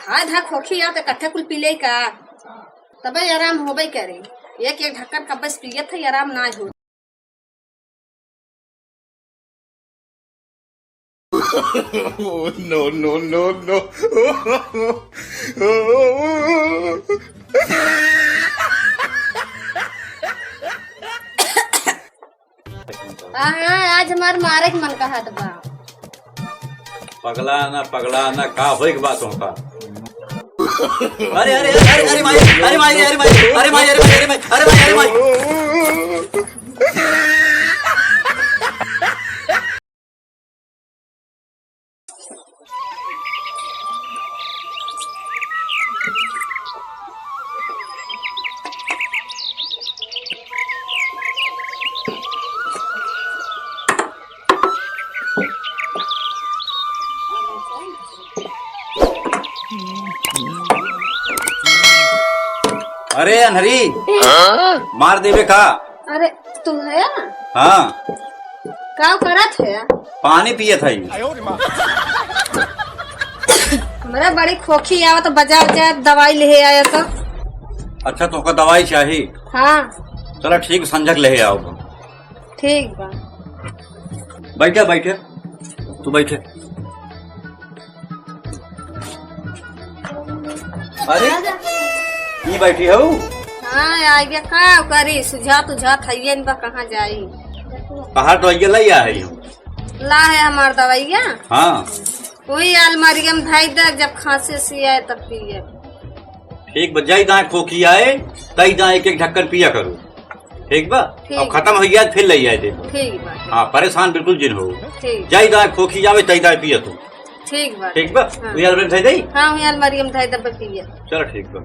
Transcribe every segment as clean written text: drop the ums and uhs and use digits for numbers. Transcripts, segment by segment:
धा धा खोखी या तो कट्ठे कुल पीले का तबे आराम होबे करे। एक एक ढक्कन का बस पियत है आराम ना हो। No, no, no, no. हाँ आज हमार मारे के मन कहा बा। पगला ना का होई के बात होता। अरे अरे अरे अरे माई अरे माई अरे माई अरे माई अरे माई अरे माई अरे माई अरे माई। अरे अनहरी मार देवे का। अरे तुम है हाँ का करत है? पानी पिए था। हमरा बड़ी खोखी आवा तो बजा बजा दवाई ले आया तो। अच्छा तो का दवाई चाहिए? हाँ चलो ठीक संजक ले आओ। ठीक बा। बैठे बैठे तू बैठे। अरे ये बैठी हो? हाँ आ गया का करी सुझा तुझा थइए इनका कहाँ जाई। कहा तो ये लाई आ है। ला है हमार दवाइया। हाँ वही अलमारी में धाई दे जब खांसी सी आए तब पिए। ठीक बजाई दाए खोखी आए तई दाए एक एक ढक्कन पिया करो। ठीक बा अब खत्म हो गया फिर ले आए देखो। ठीक बा। हाँ परेशान बिल्कुल जिन हो। ठीक जाई दाए खोखी जावे तई दाए पिया तू। ठीक बा। ठीक बा हाँ। वही अलमारी में दई। हाँ वही अलमारी में धाई दे पिए। चलो ठीक बा।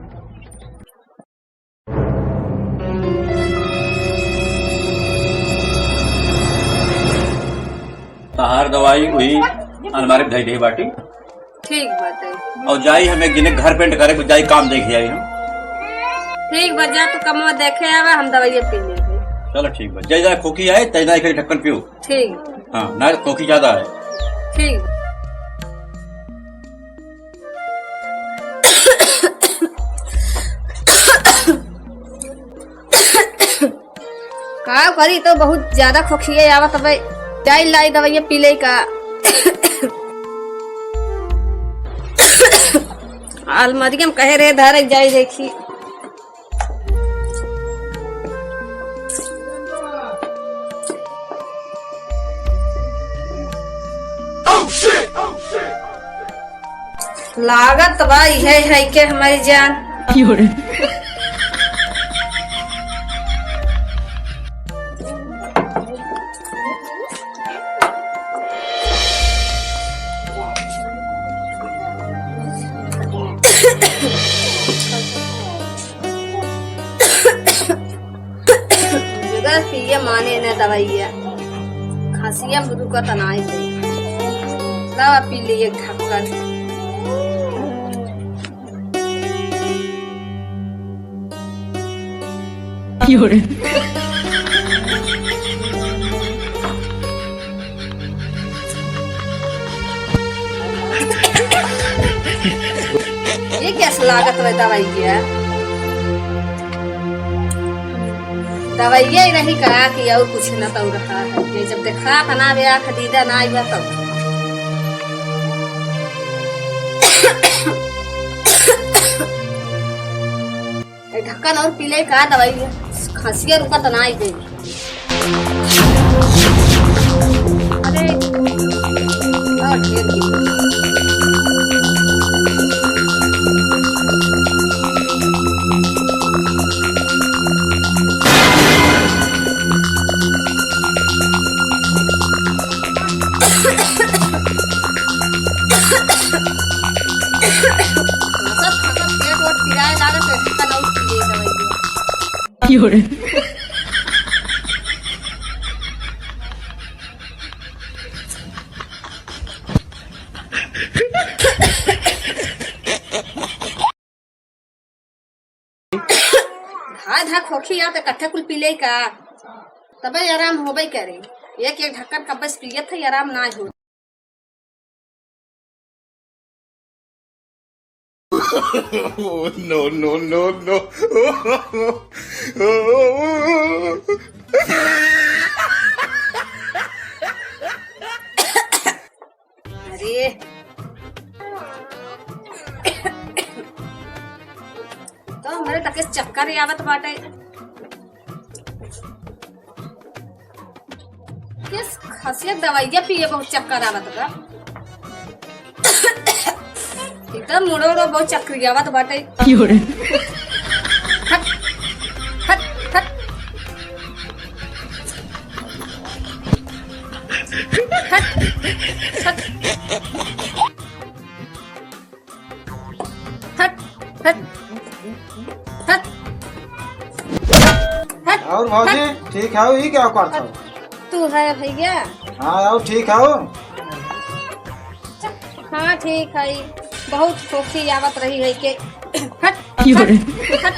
तहार दवाई हुई अलमारी में दे बाटी। ठीक बात है। और जाई हमें गिने घर पेंट करे जाई काम देखे आई हम। ठीक बा जा तू कमवा देखे आवा हम दवाइया पी लेंगे। चलो ठीक बा जय जाए खोखी आए तय जाए ढक्कन पियो। ठीक। हाँ ना खोखी ज्यादा है। ठीक। का करी तो बहुत ज्यादा खोखिए आवा तब जाई लाई दवाइया पी ले का। अलमारी में कहे रहे धर जाई देखी। लागत भाई है के हमारी जान। पिए माने न दवाइया खांसिया रुका तनाई दवा पी लिए ढक्कन। ये कैसे लागत है दवाइया? दवाइया ही नहीं करा कि और कुछ न तो रहा है। ये जब देखा था ना बया खरीदा ना आया तब ढक्कन और पीले का दवाई खांसिया रुका तो ना आई गई। अरे धा धा खोखी या तो कट्ठे कुल पीले का तबे आराम होबे करे। एक एक ढक्कन का बस पियत है आराम ना हो। Oh, no, no, no, no. अरे तो मेरे तक चक्कर ही आवत बाटे। किस खासियत दवाइया पिए बहुत चक्कर आवत बा। एकदम मुड़ो बहुत चक्कर आवत बाटे। हट हट हट हट हट हट हट हट। और भौजी ठीक है ये क्या करता हो? तू है भैया? हाँ और ठीक है। हाँ ठीक है। बहुत खोखी आवत रही है के। हट हट हट।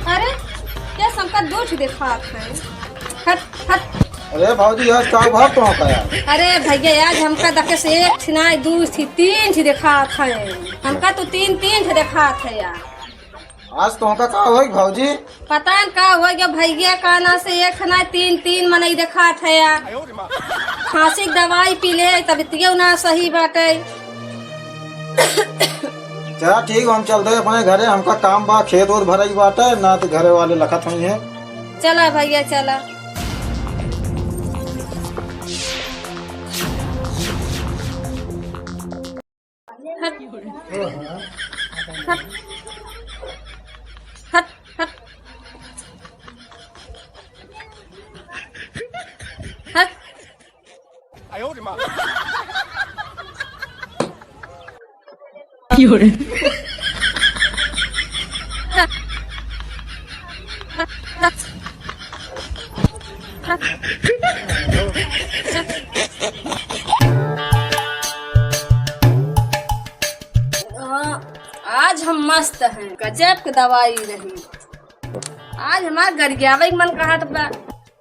अरे क्या संकट दूठ देखा है। हट हट। अरे भौजी आज का भाव तो का यार। अरे भैया आज हमका दके से एक थी ना दू थी तीन थी देखा है। हमका तो तीन तीन थी देखा है यार। आज तो का होई भौजी? पता न का हो गया भैया काना से एक ना तीन तीन मन देखा है यार। खांसी की दवाई पी ले तबियतिया ना सही बाटे। चला ठीक हम चलते अपने घरे, हमका काम बा, खेत वोत भरई बाटे ना तो घरे वाले लखत हुई है। चला भैया चला। हट हट हट हट हट। आज हम मस्त हैं, गजब की दवाई रही। आज हमारा गरियावे मन कहा था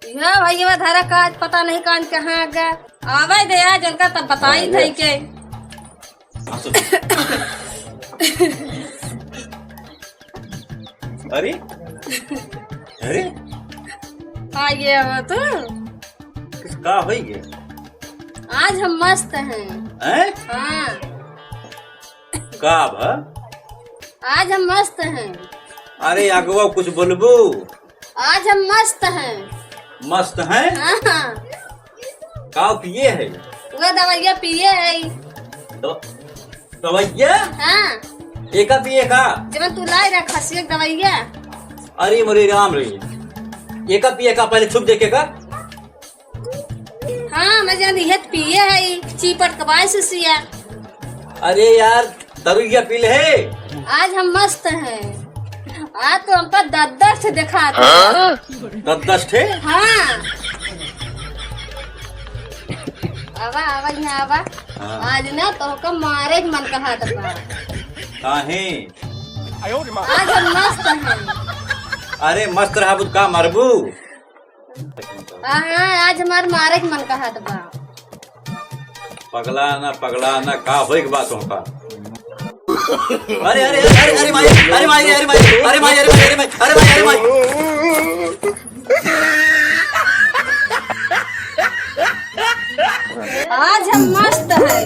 यह भैया धारा का पता नहीं कान कहाँ गया। आवे दे आज उनका तब बताई थी के। अरे अरे हाँ ये हो तो किसका हो गए? आज हम मस्त हैं। हैं? हाँ का भा? आज हम मस्त हैं। अरे अगवा कुछ बोलबू। आज हम मस्त हैं। मस्त हैं? हाँ का पिए है? वो दवाइया पिए है। दवाइया? हाँ एका पिए का? जब तू लाई रहा खासियत दवाइया। अरे मोरे राम रे, एका पिए का पहले छुप देखे का? हाँ मैं जान ये पिए है चीपट कबाई से सिया। अरे यार तरुइया पी ले है। आज हम मस्त हैं। आज तो हमका दद्दर से देखा था। 10 ठे? हाँ आवा आवा यहाँ आवा। हाँ। आज ना तो हमका मारे के मन कहा था। काहे? आज हम मस्त हैं। अरे मस्त रहा बुद का मरबू। हाँ आज हमारे मारे के मन कहा था। पगला ना का होई के बात होगा। अरे अरे अरे अरे माई अरे माई अरे माई अरे माई अरे माई अरे माई अरे माई अरे माई। आज हम मस्त हैं।